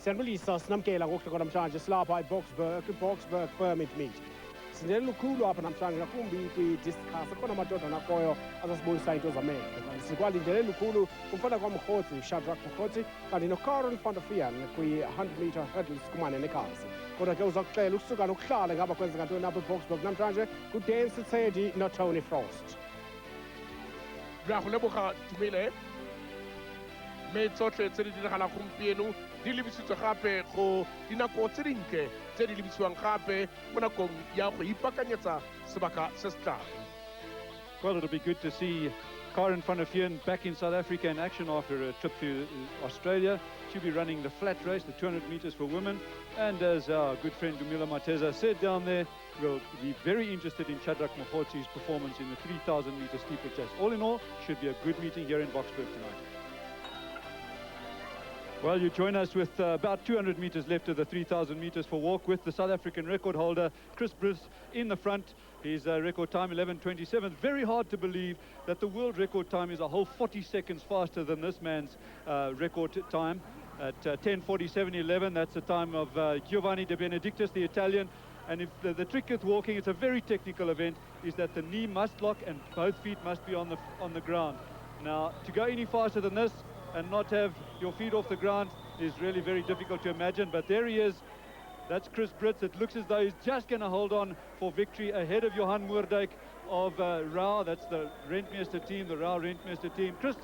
Siyanibulisa sinamkela ngokuhloko namhlanje silapha Boksburg Permit Meet. Sindele lukhulu apha namhlanje ngakumbi kwi-discuss akhona amadoda nakhoyo azasibonisa into zamehlo. Sikwalindele lukhulu kumfana kwaMkhotsi Shadrack Mkhotsi kanti noKaren van der Veer kwi-100 meter hurdles kumane nekhasi. Kodwa ke uza kuxela ukusuka nokuhlala ngaba kwenzeka ntoni apha eBoksburg namhlanje kuDance Tsedi noTony Frost. Ra go leboga Tumile mme tsotlhe tse di diragalang gompieno di lebisitswe gape go dinako tse dintle tse di lebisiwang gape mo nakong ya go ipakanyetsa sebaka se se tlang. Well, it'll be good to see Karen van der Veer back in South Africa in action after a trip to Australia. She'll be running the flat race, the 200 meters for women. And as our good friend Dumila Mateza said down there, we'll be very interested in Shadrack Mkhotzi's performance in the 3,000 meter steeplechase. All in all, should be a good meeting here in Boksburg tonight. Well, you join us with about 200 meters left of the 3,000 meters for walk with the South African record holder, Chris Brits, in the front. His record time, 11:27. Very hard to believe that the world record time is a whole 40 seconds faster than this man's record time. At 10:47.11, that's the time of Giovanni De Benedictis, the Italian. And if the trick with walking, it's a very technical event, is that the knee must lock and both feet must be on the ground. Now, to go any faster than this and not have your feet off the ground is really very difficult to imagine. But there he is. That's Chris Brits. It looks as though he's just going to hold on for victory ahead of Johan Moerdijk of Rau. That's the Rentmeester team, the Rau Rentmeester team. Chris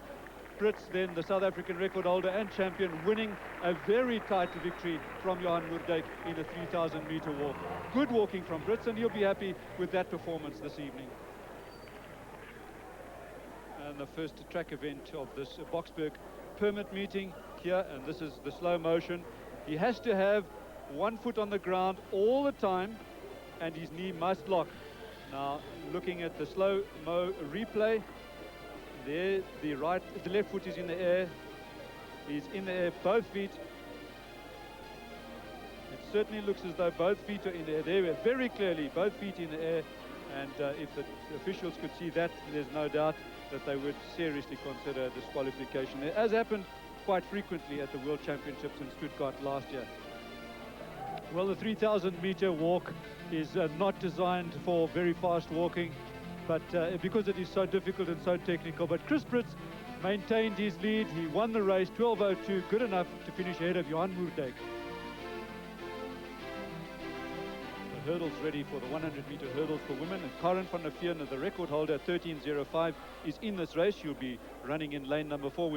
Brits, then the South African record holder and champion, winning a very tight victory from Johan Moerdijk in the 3,000 meter walk. Good walking from Brits, and he'll be happy with that performance this evening. And the first track event of this Boksburg permit meeting here, and this is the slow motion. He has to have one foot on the ground all the time, and his knee must lock. Now, looking at the slow-mo replay, there the left foot is in the air. He's in the air, both feet. It certainly looks as though both feet are in the air. There we are, very clearly, both feet in the air. And if the officials could see that, there's no doubt that they would seriously consider disqualification, as happened quite frequently at the World Championships in Stuttgart last year. Well, the 3,000 meter walk is not designed for very fast walking, but because it is so difficult and so technical. But Chris Brits maintained his lead. He won the race, 12:02, good enough to finish ahead of Johan Moerdijk. Hurdles ready for the 100 meter hurdles for women, and Karen van der Veer, the record holder, 13:05, is in this race. She'll be running in lane number 4.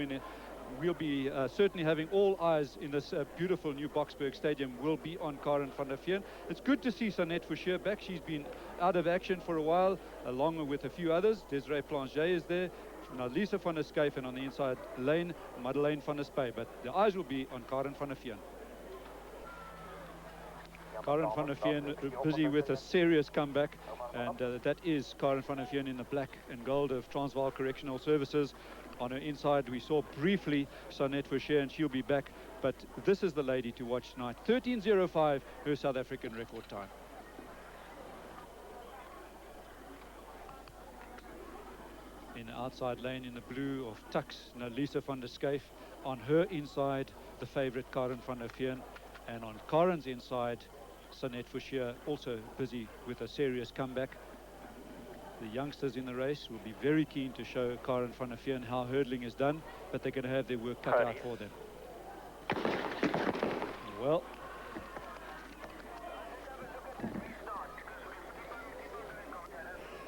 We'll be certainly having all eyes in this beautiful new Boksburg stadium will be on Karen van der Veer. It's good to see Sanette Foucher back. She's been out of action for a while, along with a few others. Desiree Planchet is there, now Lisa van der Skyf, and on the inside lane, Madeleine van der Spey. But the eyes will be on Karen van der Veer. Karen van der Veer busy with a serious comeback, and that is Karen van der Veer in the black and gold of Transvaal Correctional Services. On her inside, we saw briefly Sanette Foucher, and she'll be back. But this is the lady to watch tonight. 13:05, her South African record time. In the outside lane, in the blue of Tux, Lisa van der Skyf. On her inside, the favorite Karen van der Veer. And on Karen's inside, Sanette Foucher, also busy with a serious comeback. The youngsters in the race will be very keen to show Karen van der Veer how hurdling is done, but they're going to have their work cut out for them.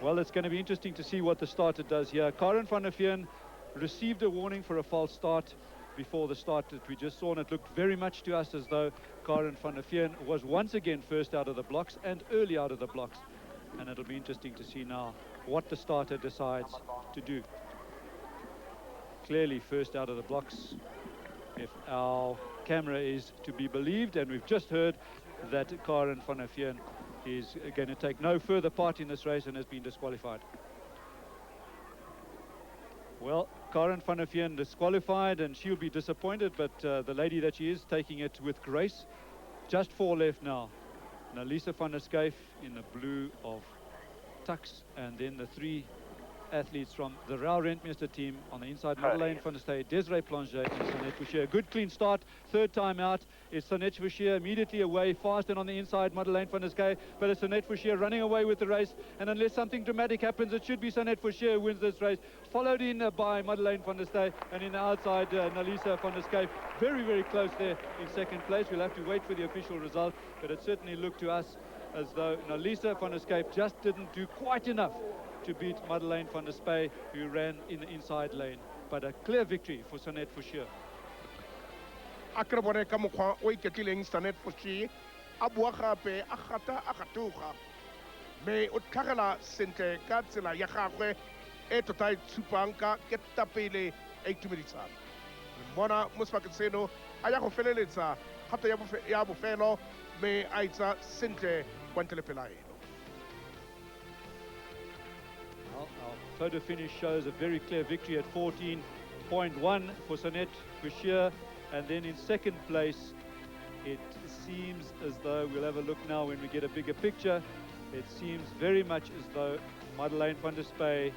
Well, it's going to be interesting to see what the starter does here. Karen van der Veer received a warning for a false start before the start that we just saw, and it looked very much to us as though Karen van der Veer was once again first out of the blocks and early out of the blocks. And it'll be interesting to see now what the starter decides to do. Clearly first out of the blocks, if our camera is to be believed, and we've just heard that Karen van der Veer is going to take no further part in this race and has been disqualified. Well, Karen van der Veer disqualified, and she'll be disappointed, but the lady that she is, taking it with grace. Just 4 left now. Now Lisa van der Skyf in the blue of Tux, and then the 3 athletes from the Raul Rentmeester team on the inside. Madeleine van der Stay, Desiree Planger, and Sonette Fouchier. Good clean start. Third time out is Sonette Fouchier immediately away, fast and on the inside, Madeleine van der Stay. But it's Sonette Fouchier running away with the race. And unless something dramatic happens, it should be Sonette Fouchier who wins this race. Followed in by Madeleine van der Stay. And in the outside, Nalisa van der Stay. Very, very close there in second place. We'll have to wait for the official result. But it certainly looked to us as though Nalisa van der Stay just didn't do quite enough to beat Madeleine van der Spey, who ran in the inside lane. But a clear victory for Sonette Fouchier. Akrabone ka mokgwa o iketlileng Sonette Fouchier a bua gape a gata a gatoga mme o tlhagela sentle ka tsela ya gagwe e tota e tshupang ka ketapele e itumedisang. Bona mo sebakeng seno a ya go feleletsa gato ya bofelo mme a itsa sentle kwa ntle le pelaelo. Well, our photo finish shows a very clear victory at 14.1 for Sonette Fouchier. And then in second place, it seems as though, we'll have a look now when we get a bigger picture, it seems very much as though Madeleine van der Spey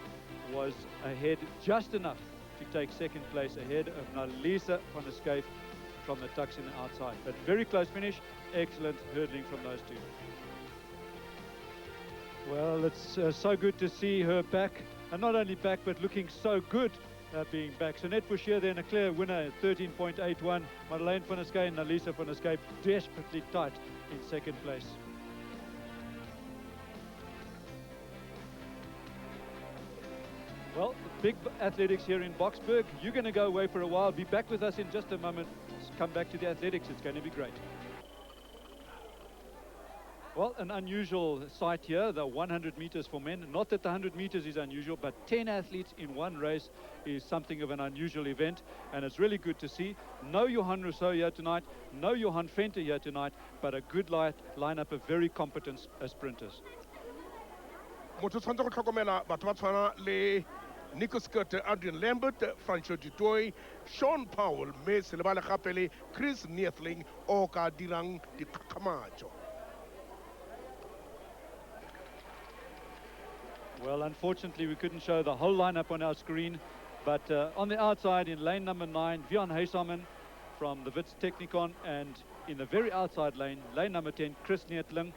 was ahead just enough to take second place, ahead of Nalisa van der Schuyf from the tucks in the outside. But very close finish, excellent hurdling from those two. Well, it's so good to see her back, and not only back, but looking so good being back. Sonette Fouchier then a clear winner at 13.81. Madeleine van der Schuyf and Nalisa van der Schuyf desperately tight in second place. Well, big athletics here in Boksburg. You're going to go away for a while. Be back with us in just a moment. Come back to the athletics. It's going to be great. Well, an unusual sight here, the 100 meters for men. Not that the 100 meters is unusual, but 10 athletes in one race is something of an unusual event, and it's really good to see. No Johan Rousseau here tonight, no Johan Venter here tonight, but a good lineup of very competent sprinters. Motho o tshwanetse go tlhokomela batho ba tshwana le Nico Scott, Adrian Lambert, Francois Dutoy, Sean Powell, mme se lebale gape le Chris Neethling o ka dirang dikgakgamatso. Well, unfortunately, we couldn't show the whole lineup on our screen, but on the outside in lane number 9, Björn Heisamen from the Wits Technikon, and in the very outside lane number 10, Chris Neethling.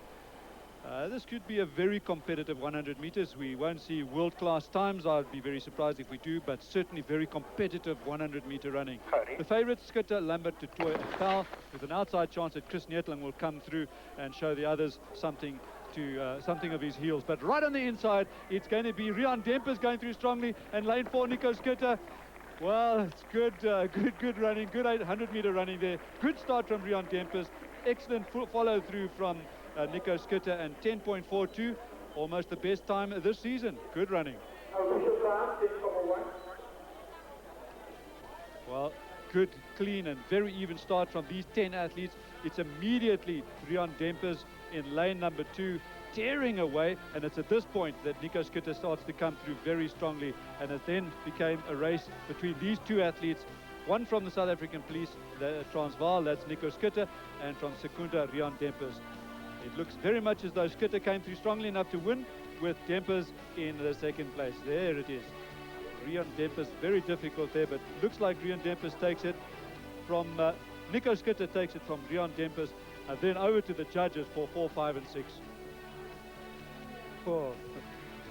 This could be a very competitive 100 meters. We won't see world-class times. I'd be very surprised if we do, but certainly very competitive 100-meter running. The favourites, Schutter, Lambert, Tutoy, and Powell, with an outside chance that Chris Neethling will come through and show the others something of his heels. But right on the inside, it's going to be Rian Dempers going through strongly, and lane 4, Nico Schutter. Well, it's good running, good 100-meter running there. Good start from Rian Dempers. Excellent follow-through from Nico Schutter, and 10.42, almost the best time this season. Good running. Well, good, clean, and very even start from these 10 athletes. It's immediately Rian Dempers in lane number 2, tearing away, and it's at this point that Nico Schutter starts to come through very strongly, and it then became a race between these two athletes, one from the South African Police, the Transvaal, that's Nico Schutter, and from Secunda, Rian Dempers. It looks very much as though Schutter came through strongly enough to win, with Dempers in the second place. There it is. Rian Dempers, very difficult there, but looks like Rian Dempers takes it from, Nico Schutter takes it from Rian Dempers, and then over to the judges for 4, 5, and 6. Oh.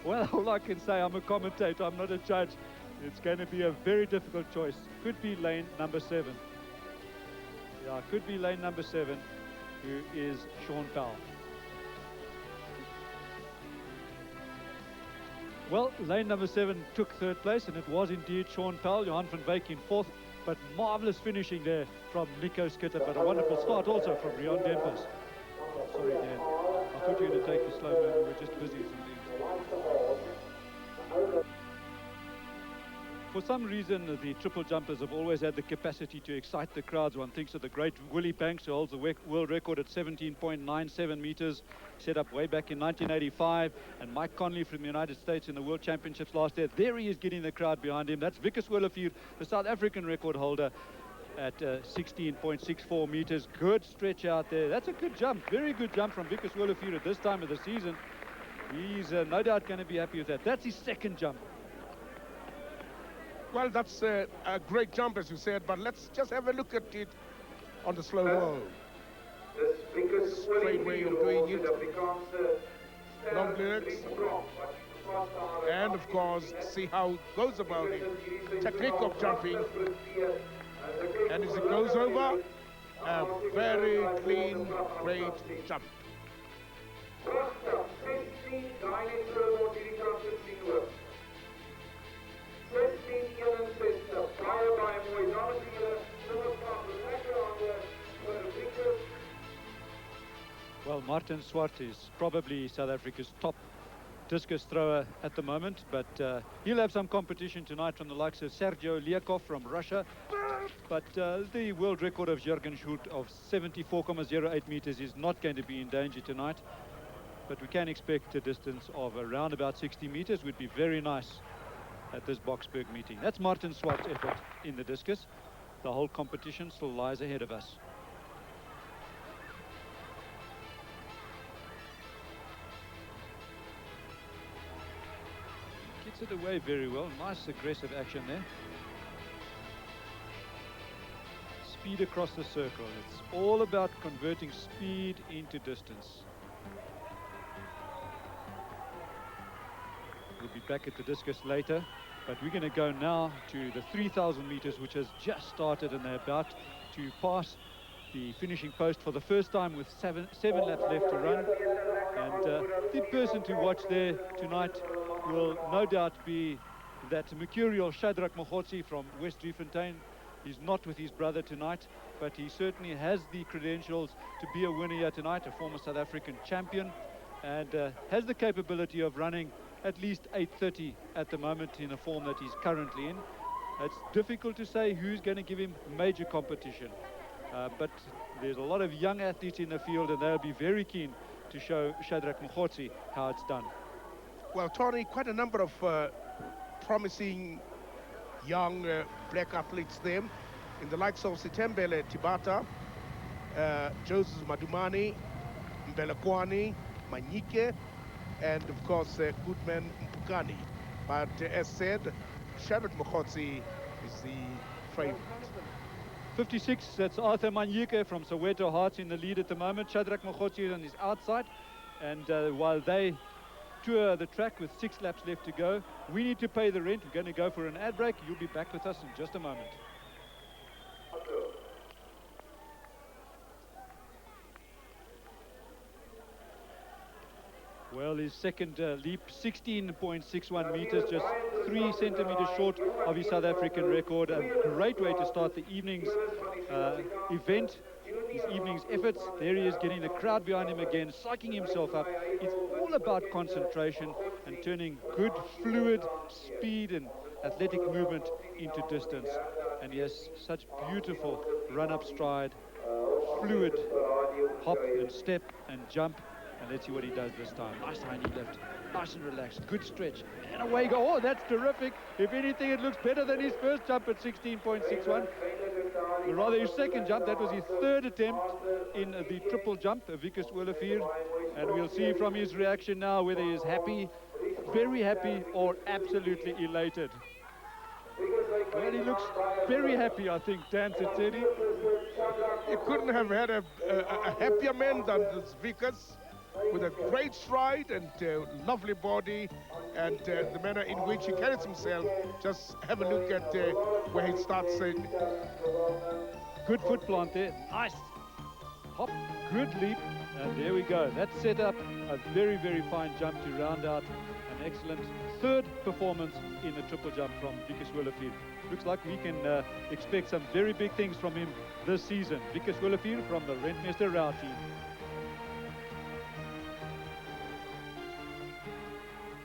Well, all I can say, I'm a commentator, I'm not a judge. It's going to be a very difficult choice. Could be lane number 7. Yeah, could be lane number 7, who is Sean Powell. Well, lane number 7 took third place, and it was indeed Sean Powell. Johan van Wyk in 4th, but marvellous finishing there from Nico Schutter, but a wonderful start also from Rian Dempers. Sorry, Dan. I thought you were going to take the slow-mo. We were just busy. For some reason, the triple jumpers have always had the capacity to excite the crowds. One thinks of the great Willie Banks, who holds the world record at 17.97 meters, set up way back in 1985, and Mike Conley from the United States in the World Championships last year. There he is getting the crowd behind him. That's Wikus Willefeuer, the South African record holder, at 16.64 meters. Good stretch out there. That's a good jump, very good jump from Wikus Willefeuer at this time of the season. He's no doubt going to be happy with that. That's his second jump. Well, that's a great jump, as you said, but let's just have a look at it on the slow roll. Straight way of doing it. Long lyrics. And, of course, see how it goes about it. Technique of jumping. And as it goes over, a very clean, great jump. Well, Martin Swart is probably South Africa's top discus thrower at the moment, but he'll have some competition tonight from the likes of Sergio Liakov from Russia. But the world record of Jürgen Schult of 74.08 meters is not going to be in danger tonight. But we can expect a distance of around about 60 meters. Would be very nice at this Boksburg meeting. That's Martin Swart's effort in the discus. The whole competition still lies ahead of us. Gets it away very well. Nice aggressive action there. Speed across the circle. It's all about converting speed into distance. We'll be back at the discus later, but we're going to go now to the 3,000 meters, which has just started, and they're about to pass the finishing post for the first time with seven laps left to run. And the person to watch there tonight will no doubt be that mercurial Shadrach Mokhotsi from West Driefontein. He's not with his brother tonight, but he certainly has the credentials to be a winner here tonight, a former South African champion, and has the capability of running at least 8:30 at the moment in the form that he's currently in. It's difficult to say who's going to give him major competition, but there's a lot of young athletes in the field, and they'll be very keen to show Shadrach Mokhotsi how it's done. Well, Tony, quite a number of promising young black athletes there, in the likes of Sitembele Tibata, Joseph Madumani, Mbelekwani, Manyike, and of course Goodman Mpukani. But as said, Shadrach Mokhotsi is the favorite. 56, that's Arthur Manyike from Soweto Hearts in the lead at the moment. Shadrach Mokhotsi is on his outside, and while they tour the track with 6 laps left to go, we need to pay the rent. We're going to go for an ad break. You'll be back with us in just a moment. Well, his second leap, 16.61 meters, just 3 centimeters short of his South African record. A great way to start the evening's event, his evening's efforts. There he is, getting the crowd behind him again, psyching himself up. It's all about concentration and turning good fluid speed and athletic movement into distance. And he has such beautiful run-up stride, fluid hop and step and jump. And let's see what he does this time. Nice high knee lift, nice and relaxed, good stretch, and away you go. Oh, that's terrific. If anything, it looks better than his first jump at 16.61. Or rather, his second jump. That was his third attempt in the triple jump, Vickers Olivier. And we'll see from his reaction now whether he is happy, very happy, or absolutely elated. Well, he looks very happy, I think, Dan Tsetsedi. You couldn't have had a happier man than this Vickers, with a great stride and lovely body, and the manner in which he carries himself. Just have a look at where he starts. Good foot plant there, nice hop, good leap, and there we go. That set up a very, very fine jump to round out an excellent third performance in the triple jump from Vickers Olivier. Looks like we can expect some very big things from him this season. Vickers Olivier from the Rentmeester Rao team.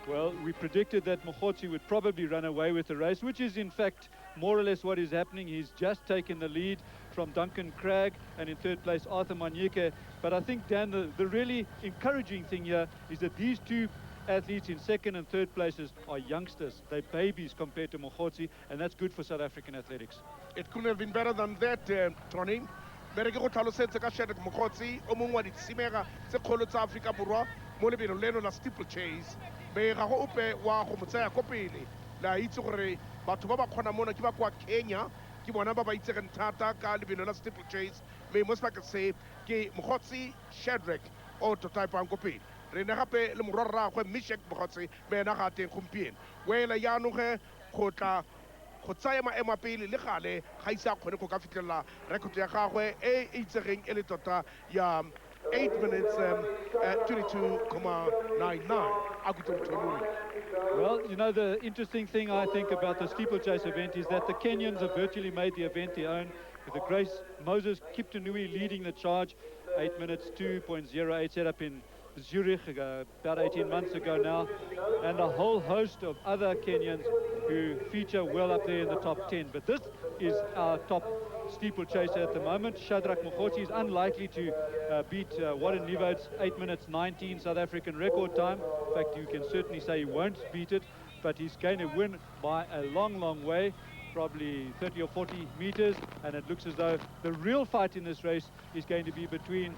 Well, we predicted that Mokhotsi would probably run away with the race, which is in fact more or less what is happening. He's just taken the lead from Duncan Cragg, and in third place Arthur Manyike. But I think, Dan, the really encouraging thing here is that these two athletes in second and third places are youngsters. They're babies compared to Mokhotsi, and that's good for South African athletics. It couldn't have been better than that, Tony. Bere ke go tlhalosetse ka Shadrach Mokhotsi, o mongwe wa ditshimega tse kgolo tsa Afrika Borwa mo lebelo leno la steeplechase. Be ga go ope wa go mo tsaya ko pele. la itse gore batho ba ba kgona mona ke ba kwa Kenya ke bona ba ba itsegeng thata ka lebelo la steeplechase mme mo sebaka se ke Mokgotsi Shadrack o totaipang ko pele re ne gape le morwarragwe Mishek Mokgotsi me ena ga teng gompieno wela yaanong ge go tla go tsaya maemo a pele le gale ga ise a kgone go ka fitlhelela rekoto ya gagwe e itsegeng e le tota ya 8 minutes 22.99 a kutlong. Well, you know, the interesting thing I think about the steeplechase event is that the Kenyans have virtually made the event their own, with the Grace Moses Kiptanui leading the charge. 8 minutes 2.08 set up in Zurich about 18 months ago now, and a whole host of other Kenyans who feature well up there in the top 10. But this is our top steeplechaser at the moment. Shadrack Mokgotsi is unlikely to beat Warren Nieuwoud's 8 minutes 19 South African record time. In fact, you can certainly say he won't beat it, but he's going to win by a long, long way, probably 30 or 40 meters, and it looks as though the real fight in this race is going to be between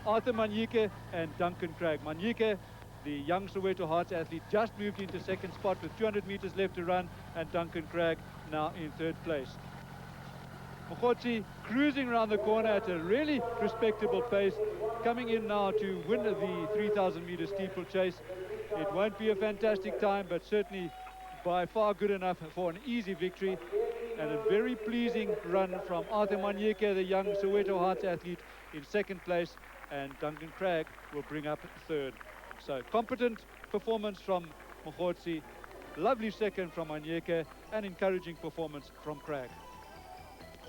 Arthur Manyike and Duncan Craig. Manyike, the young Soweto Hearts athlete, just moved into second spot with 200 meters left to run, and Duncan Craig now in third place. Mokgotsi cruising around the corner at a really respectable pace, coming in now to win the 3,000 meter steeplechase. It won't be a fantastic time, but certainly by far good enough for an easy victory, and a very pleasing run from Arthur Manyeke, the young Soweto Hearts athlete, in second place, and Duncan Craig will bring up third. So competent performance from Mokgotsi, lovely second from Manyeke, and encouraging performance from Craig.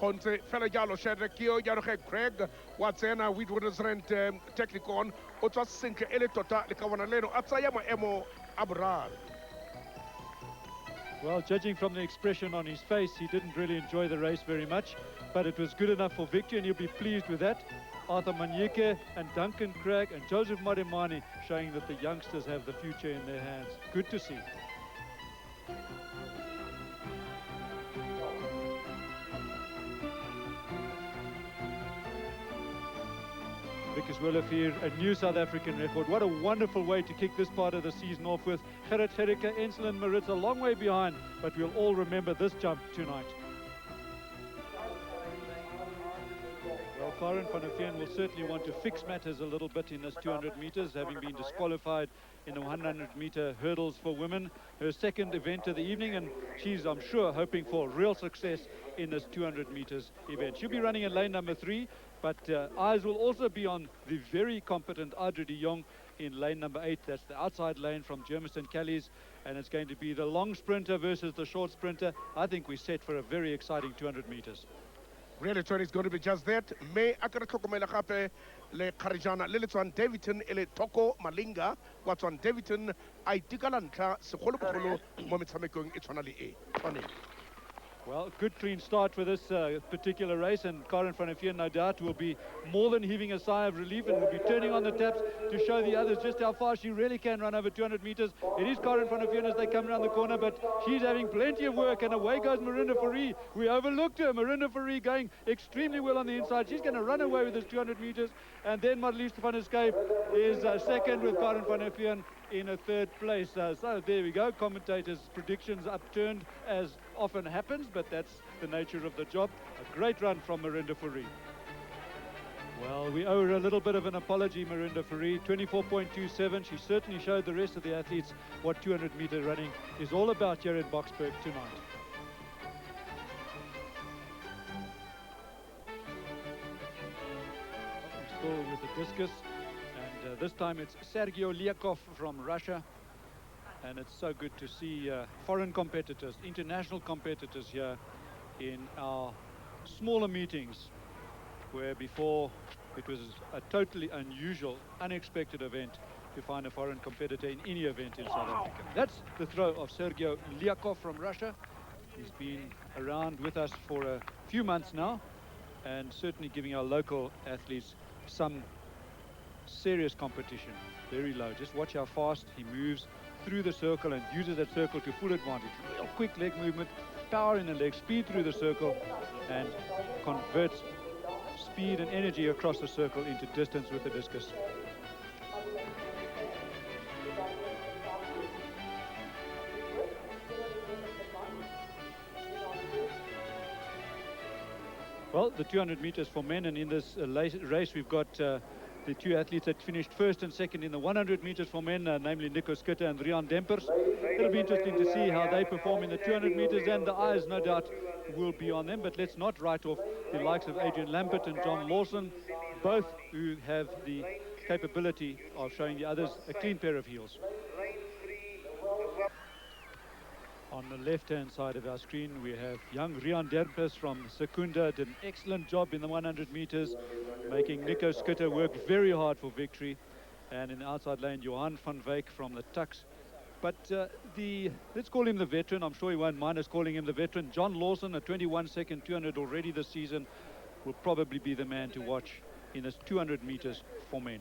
Gonse fela jalo Shadrack Kio jalo ge Craig wa tsena Witwatersrand Technikon o tswa sentle e le tota le ka bona leno a tsaya maemo a boraro. Well, judging from the expression on his face, he didn't really enjoy the race very much, but it was good enough for victory, and he'll be pleased with that. Arthur Manyeke and Duncan Craig and Joseph Maremani showing that the youngsters have the future in their hands. Good to see. Vickers Willefeer, a new South African record. What a wonderful way to kick this part of the season off with. Gerrit Gericke, Ensel and Maritz a long way behind, but we'll all remember this jump tonight. Well, Karen van der Veen will certainly want to fix matters a little bit in this 200 meters, having been disqualified in the 100-meter hurdles for women. Her second event of the evening, and she's, I'm sure, hoping for real success in this 200 meters event. She'll be running in lane number 3, but eyes will also be on the very competent Audrey de Jong in lane number 8. That's the outside lane from Germiston Callies, and it's going to be the long sprinter versus the short sprinter. I think we're set for a very exciting 200 meters. Really, Tony, is going to be just that. Me akara tokomela gape le Kharijana le tswan Davidson ele Toko Malinga wa tswan Davidson a itikala ntlha segolobogolo mo metshamekong e tshwana le e. Tony. Well, good clean start for this particular race, and Karen van der Veen, no doubt, will be more than heaving a sigh of relief and will be turning on the taps to show the others just how far she really can run over 200 meters. It is Karen van der Veen as they come around the corner, but she's having plenty of work, and away goes Marinda Fourie. We overlooked her. Marinda Fourie going extremely well on the inside. She's going to run away with this 200 meters, and then Marlies van Escape is second with Karen van der Veen in a third place. So there we go. Commentators' predictions upturned as often happens, but that's the nature of the job. A great run from Marinda Fourie. Well, we owe her a little bit of an apology, Marinda Fourie. 24.27. She certainly showed the rest of the athletes what 200-meter running is all about here in Boksburg tonight. Still with the discus. And this time it's Sergio Liakov from Russia. And it's so good to see foreign competitors, international competitors here in our smaller meetings, where before it was a totally unusual, unexpected event to find a foreign competitor in any event in South Africa. That's the throw of Sergio Liakov from Russia. He's been around with us for a few months now, and certainly giving our local athletes some serious competition. Very low. Just watch how fast he moves through the circle and uses that circle to full advantage. Real quick leg movement, power in the leg, speed through the circle, and converts speed and energy across the circle into distance with the discus. Well, the 200 meters for men, and in this race we've got the two athletes that finished first and second in the 100 meters for men, namely Nico Schutte and Rian Dempers. It'll be interesting to see how they perform in the 200 meters, and the eyes, no doubt, will be on them. But let's not write off the likes of Adrian Lambert and John Lawson, both who have the capability of showing the others a clean pair of heels. On the left-hand side of our screen, we have young Rian Dempers from Secunda, did an excellent job in the 100 meters, making Nico Schutte work very hard for victory. And in the outside lane, Johan van Wyk from the Tuks. But let's call him the veteran. I'm sure he won't mind us calling him the veteran. John Lawson, a 21-second 200 already this season, will probably be the man to watch in this 200 meters for men.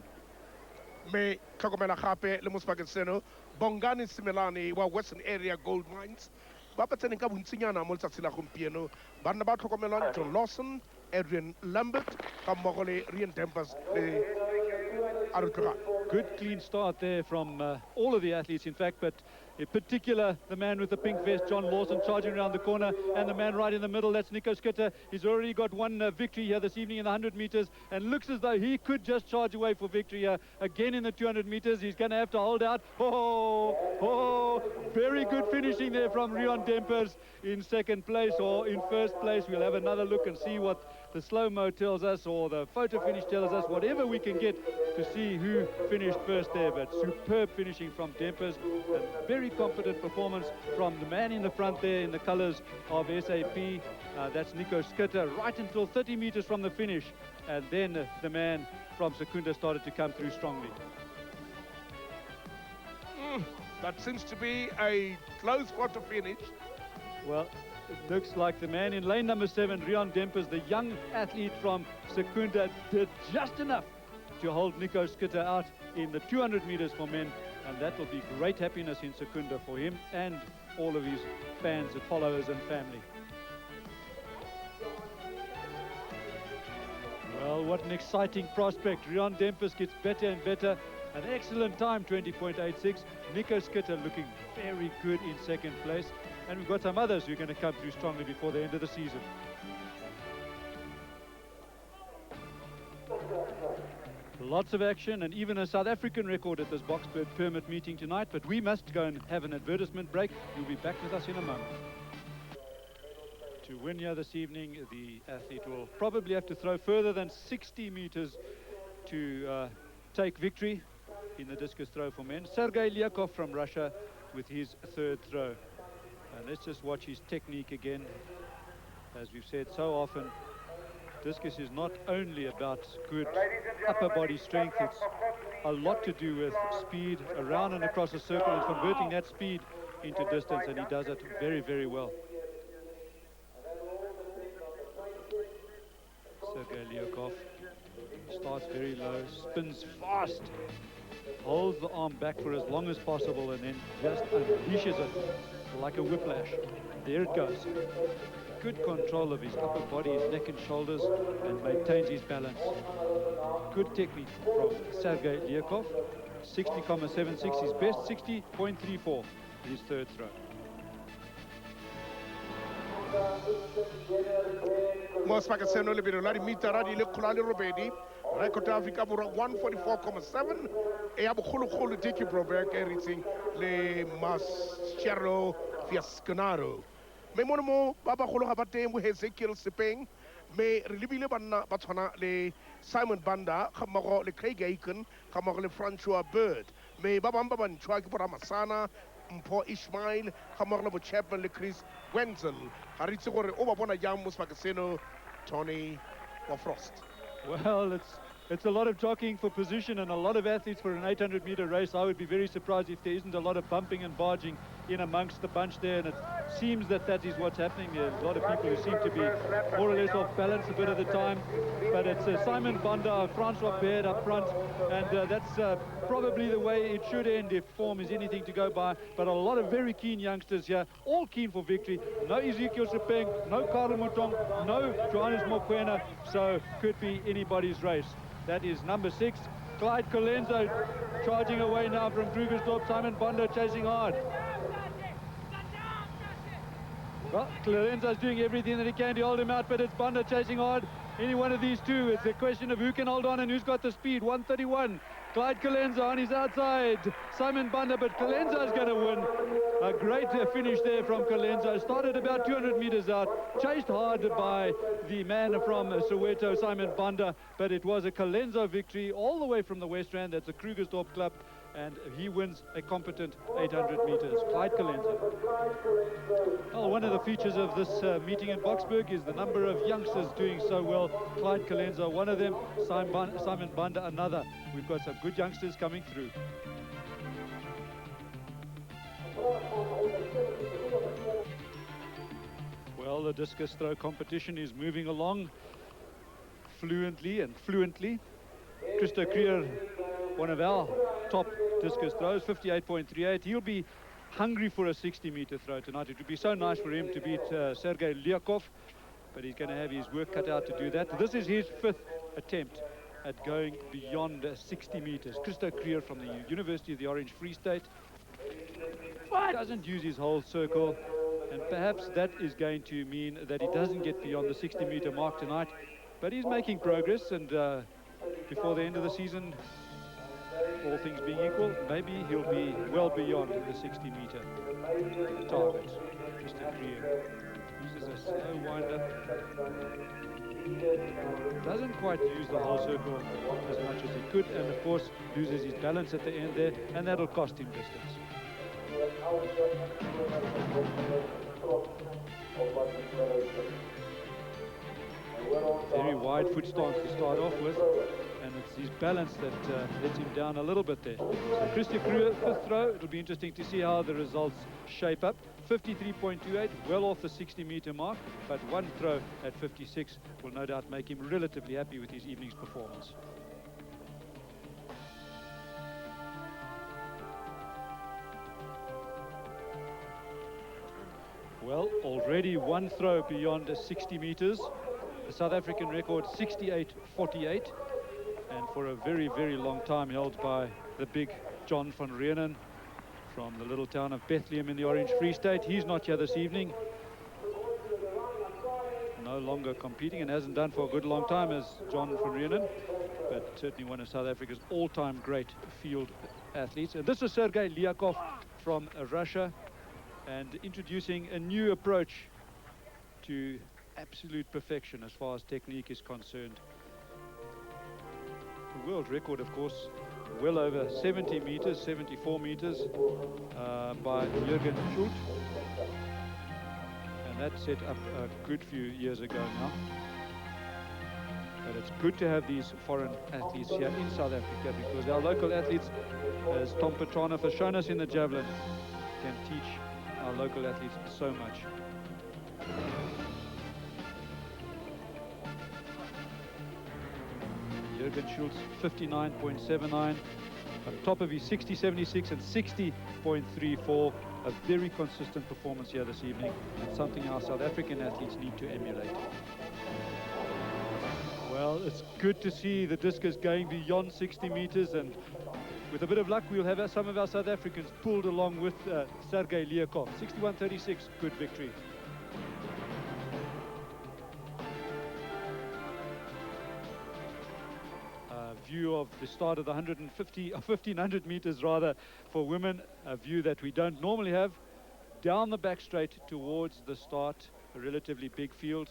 Me tlhokomela gape le mo sebakeng seno Bongani Simelane wa Western Area Gold Mines ba tseneng ka bontsinyana mo letsatsi la gompieno banna ba tlhokomelwang John Lawson, Adrian Lambert ka mmogo le Rian Dempers le Arutluga. Good clean start there from all of the athletes, in fact, but in particular the man with the pink vest, John Lawson, charging around the corner, and the man right in the middle, that's Nico Schutte. He's already got one victory here this evening in the 100 meters, and looks as though he could just charge away for victory here again in the 200 meters. He's going to have to hold out. Very good finishing there from Rian Dempers in second place, or in first place. We'll have another look and see what the slow-mo tells us, or the photo finish tells us, whatever we can get to see who finished first there. But superb finishing from Dempers, a very competent performance from the man in the front there in the colors of SAP. That's Nico Schutte, right until 30 meters from the finish, and then the man from Secunda started to come through strongly. That seems to be a close quarter finish. Well, it looks like the man in lane number 7, Rian Dempers, the young athlete from Secunda, did just enough to hold Nico Schutte out in the 200 meters for men, and that will be great happiness in Secunda for him and all of his fans and followers and family. Well, what an exciting prospect. Rian Dempers gets better and better. An excellent time, 20.86. Nico Schutte looking very good in second place. And we've got some others who are going to come through strongly before the end of the season. Lots of action, and even a South African record at this Boksburg permit meeting tonight. But we must go and have an advertisement break. You'll be back with us in a moment. To win here this evening, the athlete will probably have to throw further than 60 meters to take victory in the discus throw for men. Sergei Lyakov from Russia with his third throw. And let's just watch his technique again. As we've said so often, discus is not only about good upper body strength, it's a lot to do with speed around and across a circle and converting that speed into distance, and he does it very, very well. Sergei Lyakov starts very low, spins fast, holds the arm back for as long as possible, and then just unleashes it like a whiplash. There it goes. Good control of his upper body, his neck and shoulders, and maintains his balance. Good technique from Sergei Lyakov. 60.76, his best 60.34, his third throw. Mospakaseno le biro lari mitara di le kulali robedi. Record Africa bura 144.7. E abu khulu Dickie Broberg everything le Mascherro Fiasconaro. Me mono baba khulu ga bateng mo Ezekiel Sepeng. Me re lebile banna ba tshwana le Simon Banda ga mmogo le Craig Aiken ga mmogo le Francois Bird. Me ba bang ba bantshwa ke bora Masana Mpho Ismail ga mmogo le bo Chapman le Chris Wenzel. Ha re itse gore o ba bona jang mo Spakaseno Tony wa Frost. Well, it's a lot of jockeying for position and a lot of athletes for an 800-meter race. I would be very surprised if there isn't a lot of bumping and barging in amongst the bunch there, and it seems that is what's happening. There's a lot of people who seem to be more or less off balance a bit of the time, but it's Simon Banda, Francois Baird up front, and that's probably the way it should end if form is anything to go by. But a lot of very keen youngsters here, all keen for victory. No Ezekiel Sepeng, no Karl Mutong, no Johannes Mokoena, so could be anybody's race. That is number 6, Clyde Colenso, charging away now from Krugersdorp. Simon Banda chasing hard. Well, Lorenzo's doing everything that he can to hold him out, but it's Banda chasing hard. Any one of these two, it's a question of who can hold on and who's got the speed. 131. Clyde Colenza on his outside. Simon Banda, but Colenza's going to win. A great finish there from Colenza. Started about 200 meters out. Chased hard by the man from Soweto, Simon Banda, but it was a Colenza victory all the way from the West Rand. That's a Krugersdorp club, and he wins a competent 800 meters. Clyde Colenza. Well, one of the features of this meeting in Boksburg is the number of youngsters doing so well. Clyde Colenza, one of them. Simon Banda, another. We've got some good youngsters coming through. Well, the discus throw competition is moving along fluently. Christo Krier, one of our top discus throws, 58.38. He'll be hungry for a 60-meter throw tonight. It would be so nice for him to beat Sergei Lyakov, but he's going to have his work cut out to do that. This is his 5th attempt at going beyond 60 meters. Christo Krier from the University of the Orange Free State doesn't use his whole circle, and perhaps that is going to mean that he doesn't get beyond the 60-meter mark tonight, but he's making progress, and before the end of the season, all things being equal, maybe he'll be well beyond the 60-meter target. Christo Krier uses a slow wind-up. Doesn't quite use the whole circle as much as he could, and of course loses his balance at the end there, and that'll cost him distance. Very wide foot stance to start off with, and it's his balance that lets him down a little bit there. So Christo Krier, 5th throw. It'll be interesting to see how the results shape up. 53.28, well off the 60-meter mark, but one throw at 56 will no doubt make him relatively happy with his evening's performance. Well, already one throw beyond 60 meters. The South African record, 68.48, and for a very, very long time held by the big John van Reenen from the little town of Bethlehem in the Orange Free State. He's not here this evening. No longer competing, and hasn't done for a good long time as John van Reenen, but certainly one of South Africa's all-time great field athletes. And this is Sergei Lyakov from Russia, and introducing a new approach to absolute perfection as far as technique is concerned. The world record, of course, well over 70 meters, 74 meters by Jürgen Schult, and that set up a good few years ago now. But it's good to have these foreign athletes here in South Africa, because our local athletes, as Tom Petranov has shown us in the javelin, can teach our local athletes so much. Jürgen Schultz, 59.79, on top of his 60.76 and 60.34. A very consistent performance here this evening, and something our South African athletes need to emulate. Well, it's good to see the discus going beyond 60 meters, and with a bit of luck, we'll have some of our South Africans pulled along with Sergei Lyakov. 61.36, good victory. View of the start of the 1500 meters rather for women, a view that we don't normally have. Down the back straight towards the start, a relatively big field.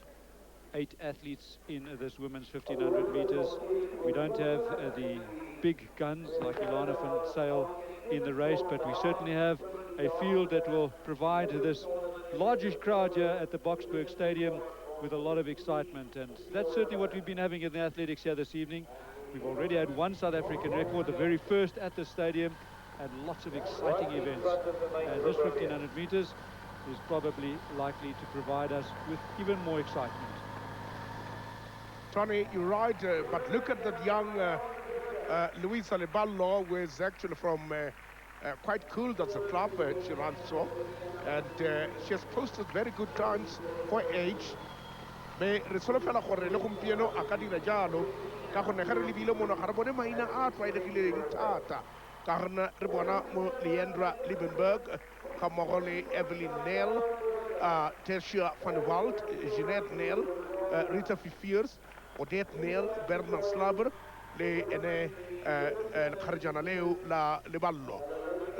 8 athletes in this women's 1500 meters. We don't have the big guns like Ilana van Sail in the race, but we certainly have a field that will provide this largest crowd here at the Boksburg Stadium with a lot of excitement, and that's certainly what we've been having in the athletics here this evening. We've already had one South African record, the very first at the stadium, and lots of exciting events. And this 1500 meters is probably likely to provide us with even more excitement. Tony, you're right, but look at that young Louisa Leballo, who is actually from quite cool, that's a club, she runs so, and she has posted very good times for age. Me re solofela gore le gompieno a ka dira jalo ka gonne ga re lebile mono ga re bone maina a tlwaelegileng thata ka gona re bona mo Leandra Liebenberg ga mmogo le Evelyn Nell Tertia van der Walt, Jeanette Nel, Rita Fifiers, Odette Nel, Bernard Slabber, le ene Kharjana Leo la Leballo.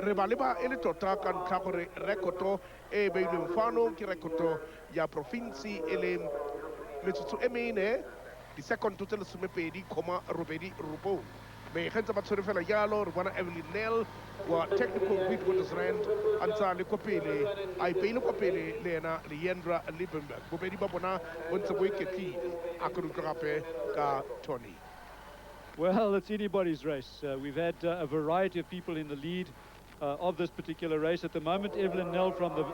Rebaliba ele tota kan takore rekoto e be mfano ki rekoto ya provinsi ele metutu emene di second total sumepedi koma robedi rupo. Me khanta batsore fela yalo rwana Evelyn Nell wa technical bit with rand ansa le kopele ai pele kopele lena Leandra Liebenberg bobedi babona bonsa boyketi akuru kape ka Tony. Well, it's anybody's race. We've had a variety of people in the lead of this particular race. At the moment, Evelyn Nell from the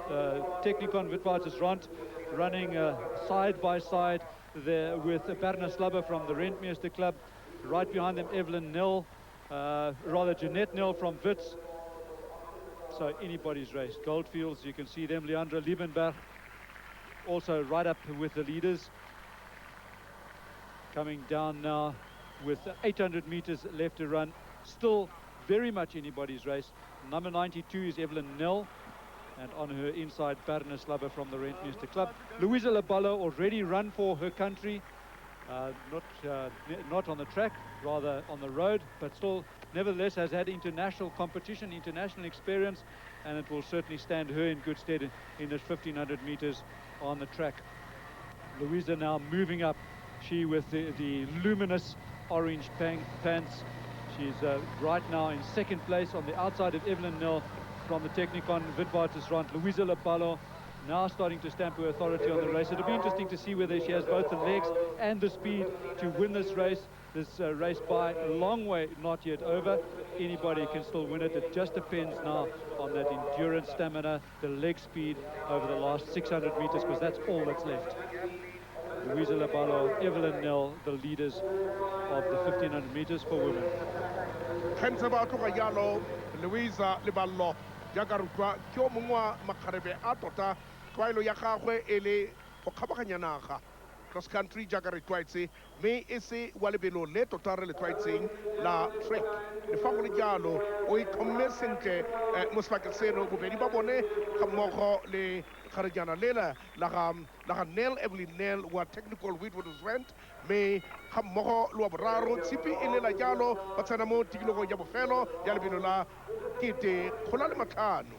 Technikon Witwatersrand running side by side there with Berna Slabber from the Rentmeester Club. Right behind them, Evelyn Nell, rather Jeanette Nell from Wits. So anybody's race. Goldfields, you can see them. Leandra Liebenberg also right up with the leaders. Coming down now with 800 meters left to run. Still very much anybody's race. Number 92 is Evelyn Nell, and on her inside, Berna Slabber from the Rentmeester Club. Louisa Laballo already run for her country, not on the track, rather on the road, but still, nevertheless, has had international competition, international experience, and it will certainly stand her in good stead in this 1500 meters on the track. Louisa now moving up, she with the luminous orange pants. She's right now in second place on the outside of Evelyn Nell from the Technikon Witwatersrand. Louisa Laballo now starting to stamp her authority on the race. It'll be interesting to see whether she has both the legs and the speed to win this race. This race by a long way not yet over. Anybody can still win it. It just depends now on that endurance, stamina, the leg speed over the last 600 meters, because that's all that's left. Louisa Laballo, Evelyn Nell, the leaders of the 1500 meters for women. Louisa Laballo, Jagarukwa, Kyomungwa Makarebe Atota, Twailo Yakahwe Ele, Okabakanyanaha. Cross country Jagare Twaitse, May Esse Walebelo, Leto Tarele Twaitsing, La Trek, the family Jalo, Oi Commercente, Muspakaseno, Bubedi Babone, Kamoko, Le Karajana Lela, Laham Nell, Evelyn Nell, were technical Whitwood rent, May Kamoko, Luabraro, Tipi, Ilela Jalo, Batanamo, Tiglo Yabofelo, Yalbinola, Kite, Kolale Matano.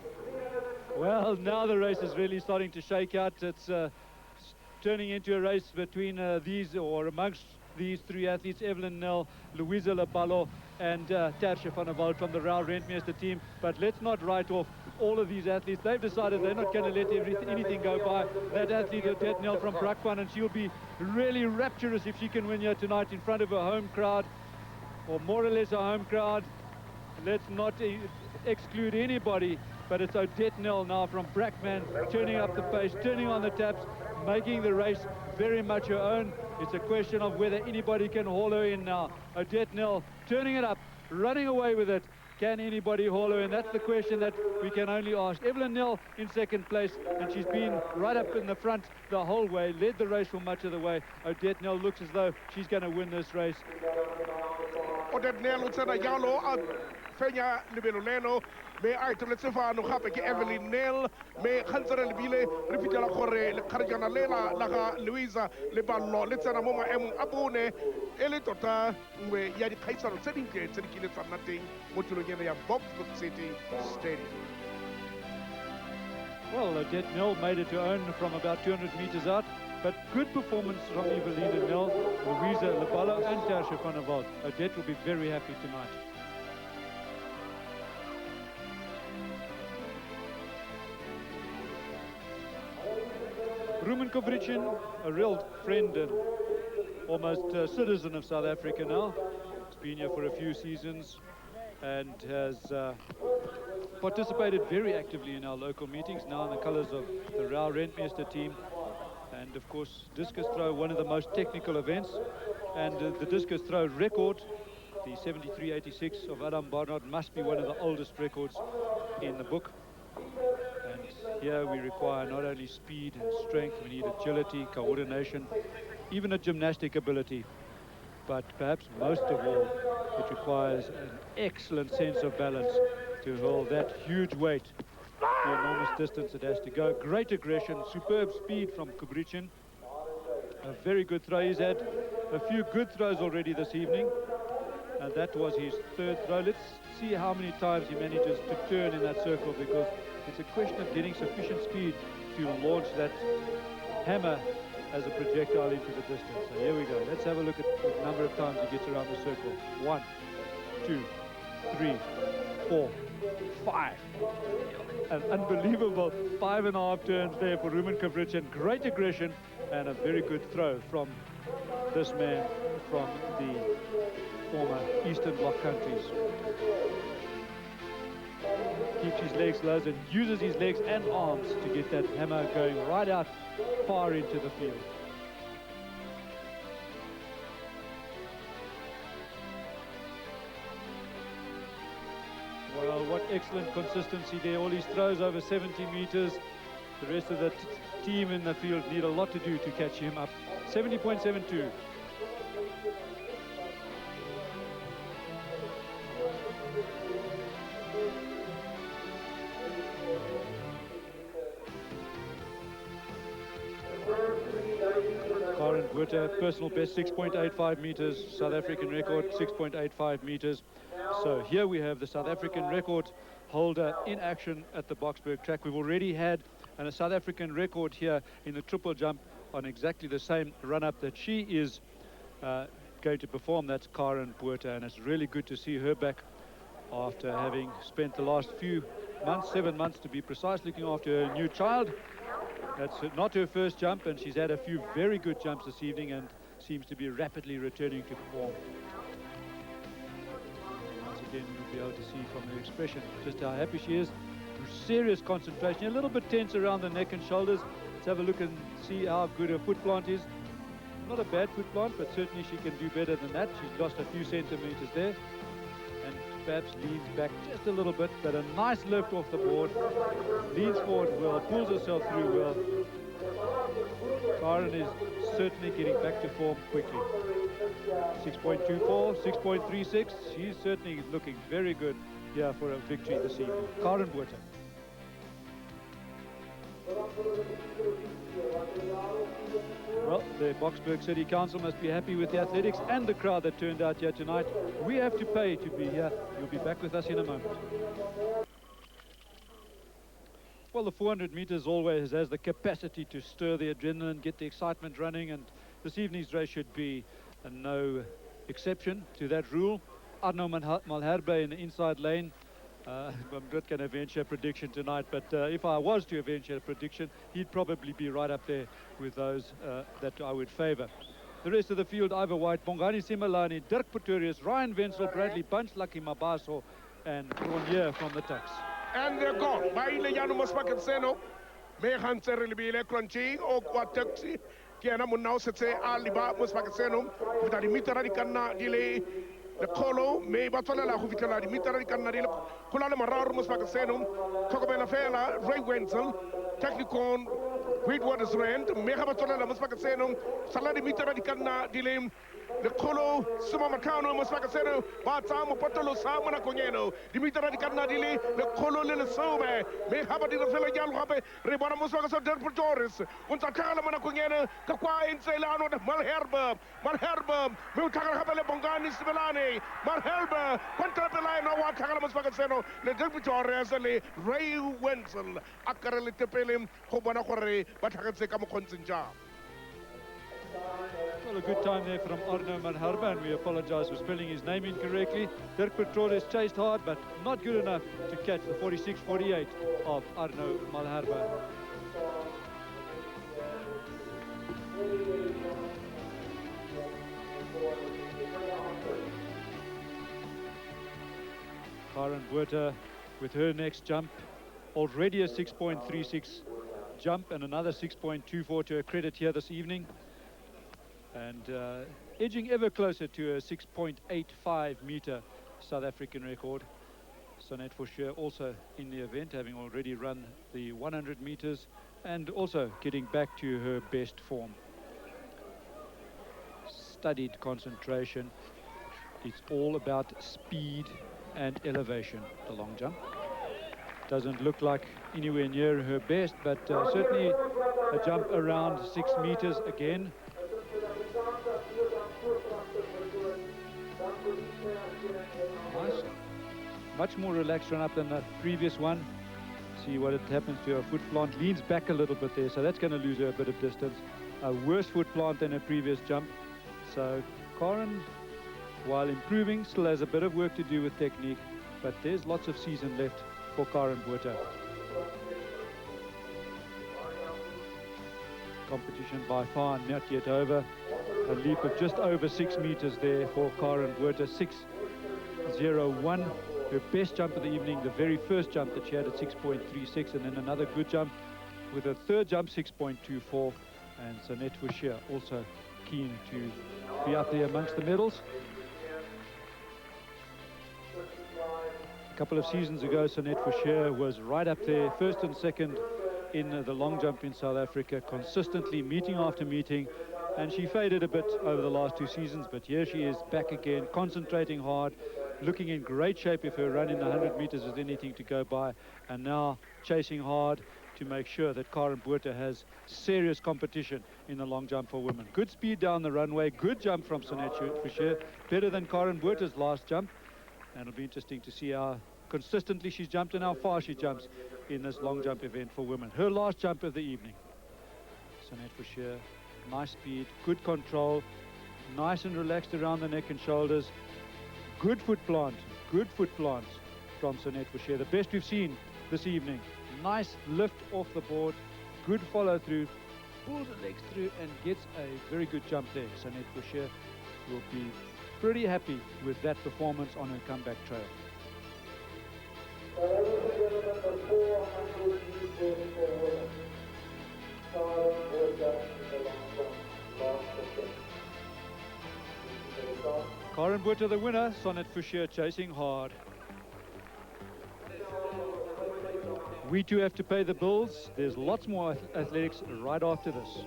Well, now the race is really starting to shake out. It's turning into a race between these, or amongst these three athletes, Evelyn Nell, Louisa Laballo, and Tertia van der Walt from the Raal Rentmeester team. But let's not write off all of these athletes. They've decided they're not going to let anything go by. That athlete, Odette Nell from Brakpan, and she'll be really rapturous if she can win here tonight in front of a home crowd, or more or less a home crowd. Let's not exclude anybody, but it's Odette Nell now from Brakpan, turning up the pace, turning on the taps, making the race very much her own. It's a question of whether anybody can haul her in now. Odette Nell turning it up, running away with it. Can anybody haul her in? That's the question that we can only ask. Evelyn Nell in second place, and she's been right up in the front the whole way, led the race for much of the way. Odette Nell looks as though she's going to win this race. Odette Nell, Fenya Libeloleno, may I to let's say Evelyn Nell, may Hunter Bile, Ripitala Corre, Carjana Lela, Laga, Louisa, Leballo, let's say Moma M. Abone, Elitota, where Yadi Kaiser setting gates and kill it from nothing, Mutulogena, Boksburg City Stadium. Well, Odette Nell made it to own from about 200 meters out, but good performance from Evelyn Nell, Louisa Laballo, and Tertia van der Walt. Odette will be very happy tonight. Ruben Kovrichin, a real friend and almost a citizen of South Africa now. He's been here for a few seasons and has participated very actively in our local meetings, now in the colours of the Raal Rentmeester team. And of course, discus throw, one of the most technical events. And the discus throw record, the 73.86 of Adam Barnard, must be one of the oldest records in the book. And here we require not only speed and strength, we need agility, coordination, even a gymnastic ability. But perhaps most of all, it requires an excellent sense of balance to hold that huge weight the enormous distance it has to go. Great aggression, superb speed from Kubrichin. A very good throw. He's had a few good throws already this evening, and that was his third throw. Let's see how many times he manages to turn in that circle, because it's a question of getting sufficient speed to launch that hammer as a projectile into the distance. So here we go. Let's have a look at the number of times he gets around the circle. 1, 2, 3, 4, 5. An unbelievable 5.5 turns there for Rumen Kubrichin. Great aggression and a very good throw from this man from the former Eastern Bloc countries. Keeps his legs low and uses his legs and arms to get that hammer going right out far into the field. Well, what excellent consistency there. All his throws over 70 meters. The rest of the team in the field need a lot to do to catch him up. 70.72. Karen Botha, personal best 6.85 meters, South African record 6.85 meters. So here we have the South African record holder in action at the Boksburg track. We've already had a South African record here in the triple jump on exactly the same run-up that she is going to perform. That's Karen Botha, and it's really good to see her back after having spent the last few months, 7 months to be precise, looking after her new child. That's not her first jump, and she's had a few very good jumps this evening and seems to be rapidly returning to form. Once again, you'll be able to see from her expression just how happy she is. Serious concentration, a little bit tense around the neck and shoulders. Let's have a look and see how good her foot plant is. Not a bad foot plant, but certainly she can do better than that. She's lost a few centimeters there, and perhaps leans back just a little bit, but a nice lift off the board. Leans forward well, pulls herself through well. Karen is certainly getting back to form quickly. 6.24, 6.36. She's certainly looking very good here for a victory this evening. Karen Botha. Well, the Boksburg City Council must be happy with the athletics and the crowd that turned out here tonight. We have to pay to be here. You'll be back with us in a moment. Well, the 400 meters always has the capacity to stir the adrenaline, get the excitement running, and this evening's race should be no exception to that rule. Arno Malherbe in the inside lane. I'm not going to venture a prediction tonight, but if I was to venture a prediction, he'd probably be right up there with those that I would favor. The rest of the field, Ivor White, Bongani Simelane, Dirk Pretorius, Ryan Wenzel, Bradley Bunch, Lucky Mabaso, and Ronnier from the Tucks. And they're gone. Baile Yanu Mospaket Seno, Mehan Seribile Crunchy, or Quataxi, Kiana Munau Setse, Aliba Mospaket Seno, with a Dimitri Kana delay. The Colo, may Batola, who Vitala, Dimitri Canadil, Kulana Marar Mospacasenum, Cocobella Fela, Ray Wenzel, Technicon, Wheatwater's Rent, Mehabatola Mospacasenum, Saladi Mitara Cana Dilim, the Colo, Suma Macano Mospacaseno, Batam, Potolo Samana Coneno, Dimitri Canadili, the Colo Lil Some, Mehabadina Fela Yalwape, Rebana Mospacaso del Pretorius, Untacala Manaconena, Kakwa in Celano, Malherba, Mutaka Bongani Simelane, Malherba, Quantapelano, Wakalamas Pagaceno, the Deputy Ray Wenzel, Akarali Tepelim, Hobanakore, but Hakansekamo Konsinja. Well, a good time there from Arno Malherbe, and we apologize for spelling his name incorrectly. Dirk Pretorius chased hard, but not good enough to catch the 46.48 of Arno Malherbe. Karen Botha with her next jump, already a 6.36 jump and another 6.24 to her credit here this evening, and edging ever closer to a 6.85 meter South African record. Sonette Foucher also in the event, having already run the 100 meters and also getting back to her best form. Studied concentration. It's all about speed and elevation, the long jump. Doesn't look like anywhere near her best, but certainly a jump around 6 meters again. Nice. Much more relaxed run up than the previous one. See what it happens to her foot plant. Leans back a little bit there, so that's going to lose her a bit of distance. A worse foot plant than her previous jump. So Karen, while improving, still has a bit of work to do with technique, but there's lots of season left for Karen Botha. Competition by far not yet over. A leap of just over 6 meters there for Karen Botha. 6:01. Her best jump of the evening, the very first jump that she had at 6.36, and then another good jump with her third jump, 6.24. And Sonette Fouchier also keen to be up there amongst the medals. A couple of seasons ago, Sonette Fouchier was right up there, first and second in the long jump in South Africa, consistently meeting after meeting, and she faded a bit over the last 2 seasons, but here she is back again, concentrating hard, looking in great shape if her run in the 100 meters is anything to go by, and now chasing hard to make sure that Karen Botha has serious competition in the long jump for women. Good speed down the runway, good jump from Sonette Fouchier, better than Karen Botha's last jump, and it'll be interesting to see how consistently she's jumped and how far she jumps in this long jump event for women. Her last jump of the evening. Sonette Fouchier, nice speed, good control, nice and relaxed around the neck and shoulders. Good foot plant from Sonette Fouchier, the best we've seen this evening. Nice lift off the board, good follow through, pulls the legs through and gets a very good jump there. Sonette Fouchier will be pretty happy with that performance on her comeback trail. Karen Botha the winner, Sonette Fouchier chasing hard. We too have to pay the bills. There's lots more athletics right after this.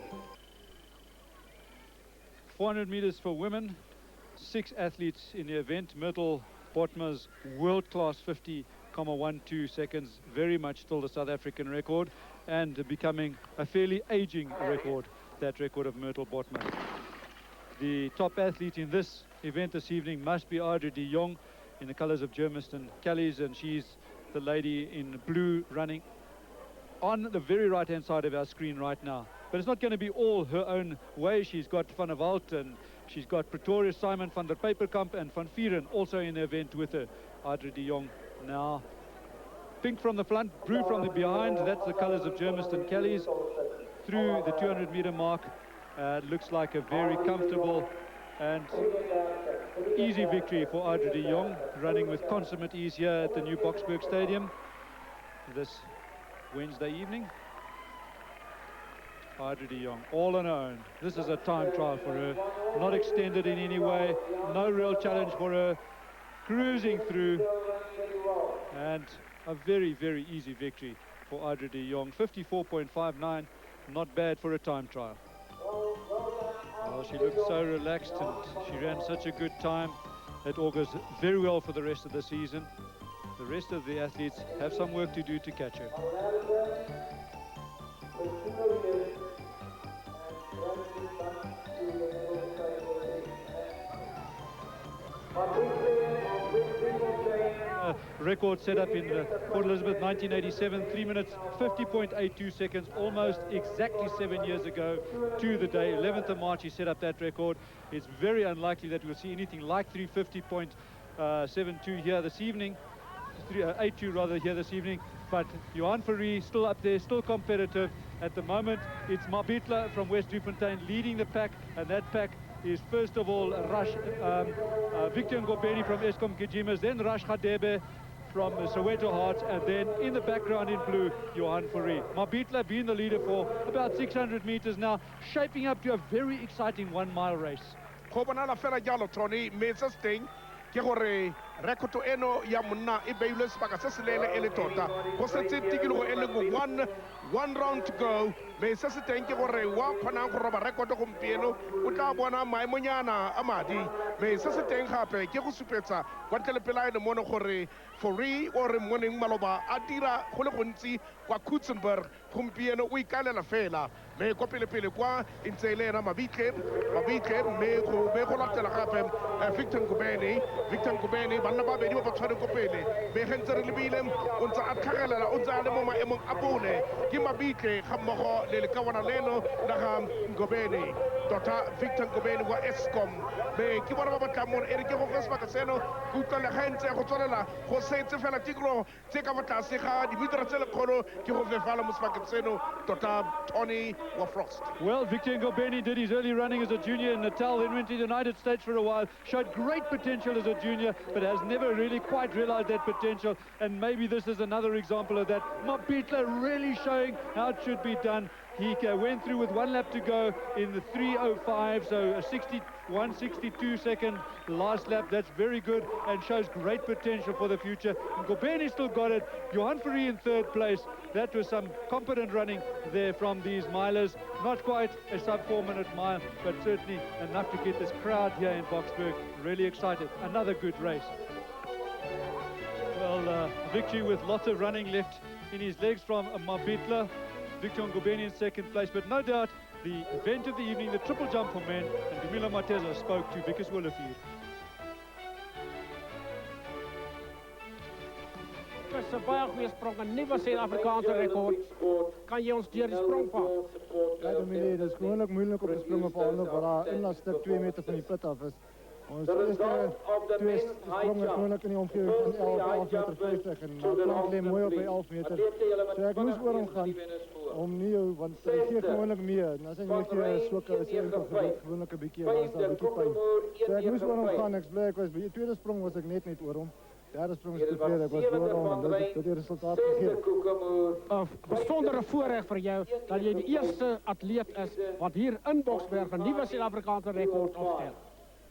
400 meters for women, 6 athletes in the event. Myrtle Botma's world-class 50.12 seconds, very much still the South African record, and becoming a fairly aging record, that record of Myrtle Botma. The top athlete in this event this evening must be Audrey de Jong in the colors of Germiston Callies, and she's the lady in blue running on the very right-hand side of our screen right now. But it's not going to be all her own way. She's got Van der Walt and she's got Pretorius, Simon van der Peperkamp and Van Vieren also in the event with her. Audrey de Jong now pink from the front, blue from the behind. That's the colors of Germiston Callies. Through the 200-meter mark, looks like a very comfortable and easy victory for Audrey de Jong, running with consummate ease here at the new Boksburg Stadium this Wednesday evening. Audrey de Jong, all on her own. This is a time trial for her, not extended in any way, no real challenge for her, cruising through, and a very, very easy victory for Audrey de Jong. 54.59, not bad for a time trial. Well, she looked so relaxed and she ran such a good time. That augurs very well for the rest of the season. The rest of the athletes have some work to do to catch her. Record set up in Port Elizabeth 1987, 3 minutes 50.82 seconds, almost exactly 7 years ago to the day. 11th of March he set up that record. It's very unlikely that we'll see anything like 350.72 here this evening, 82 rather here this evening. But Johan Fourie still up there, still competitive. At the moment it's Mabitla from West Driefontein leading the pack, and that pack is first of all Victor Ngobeni from Eskom Gijimas, then Rash Khadebe from Soweto Hearts, and then in the background in blue, Johan Fourie. Mabitla being the leader for about 600 meters now, shaping up to a very exciting 1 mile race. Go bonala fela jalo Tony, Mesa Sting, ke gore rekoto eno ya monna e beilwe sebaka se selele e le tota go setse tikologo e le go one round to go me se se teng ke gore wa kgonang go roba rekoto gompieno o tla bona maemonyana a madi me se se teng gape ke go supetsa kwa ntle le pelaene mono gore Fourie o re moneng maloba a dira go le gontsi kwa Boksburg gompieno o ikaelela fela me kwa pele kwa e ntse e le ena mabitle me go latela gape Victor Ngobeni banna ba bedi ba ba tshwareng ko pele me ge ntse re lebile o ntse a tlhagelela o ntse a le mo maemong a bone ke mabitle ga mmogo le lekawana leno la ga Ngobeni tota Victor Ngobeni wa Eskom me ke bona ba batlang mono e re ke go fe sebaka seno ke utlwale ga ntse go tswelela go setse fela tikologo tse ka fa tlase ga dimetara tse lekgolo ke go fefala mo sebakeng seno tota Tony wa Frost. Well, Victor Ngobeni did his early running as a junior in Natal, then went to the United States for a while, showed great potential as a junior, but has never really quite realized that potential, and maybe this is another example of that. Mabitla really showing how it should be done. He went through with 1 lap to go in the 3:05, so a 1:62-second last lap. That's very good and shows great potential for the future. Ngobeni still got it. Johan Fourie in 3rd place. That was some competent running there from these milers. Not quite a sub-4-minute mile, but certainly enough to get this crowd here in Boksburg really excited. Another good race. Well, victory with lots of running left in his legs from Mabitla. Victor Ngobeni in 2nd place, but no doubt the event of the evening, the triple jump for men, and Camilo Mateza spoke to Vickers Willefeed. Dat is een baie goeie sprong, een nieuwe Zuid-Afrikaanse record. Kan je ons deur die sprong vat? Ja, Dominee, dat is gewoonlijk moeilijk op te springen voor anderen, waar daar inlaatstuk 2 meter van die put af is. Ons eerste 2 sprongen gewoonlijk in die omgeving van 11,50 meter en de plank leek mooi op bij 11 meter. Dus ik moest voor hem gaan, om niet, want hij geeft gewoonlijk meer. En als hij een beetje zwakker is, gewoonlijk een beetje, dan is dat een beetje pijn. Dus ik moest voor hem gaan, ik was blij, bij de tweede sprong was ik net voor hem. De derde sprong is tevreden, ik was voor hem, dat die resultaat gegeven. Een bijzondere voorrecht voor jou, dat je de eerste atleet is, wat hier in Boksburg een nieuwe Zuid-Afrikaanse record opstelt.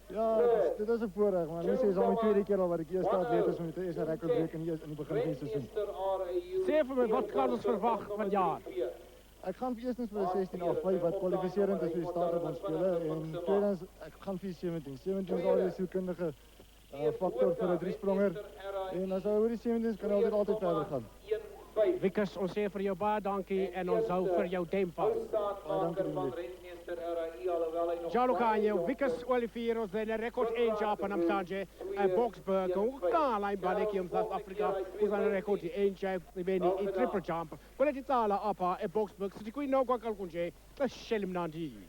Ja, dit is een voorrecht, maar dit is al de tweede keer al wat ik eerste atleet is om de eerste record breken in het begin van het seizoen. Zeg me, wat kan ons verwachten van jaar? Ik ga eerstens voor de 16.05 wat kwalificerend is voor de startbond spelen. En tweedens, ik ga voor 17. 17 is al een zielkundige factor voor de driespronger. En als we over die 17 kan we altijd verder gaan. Vickers, ons sê vir jou baie dankie en ons hou vir jou duim vas. Dankie. Jalokanyo, Vickers Olivier, ons zijn een record 1 jaar van Amsterdam en Boksburg. Hoe kan hij ballen om Zuid-Afrika? We zijn een record 1 jaar, ik weet niet, in triple jump. Quella di tala apa e Boksburg, se ti qui no qua calcunje, la scelim nandi.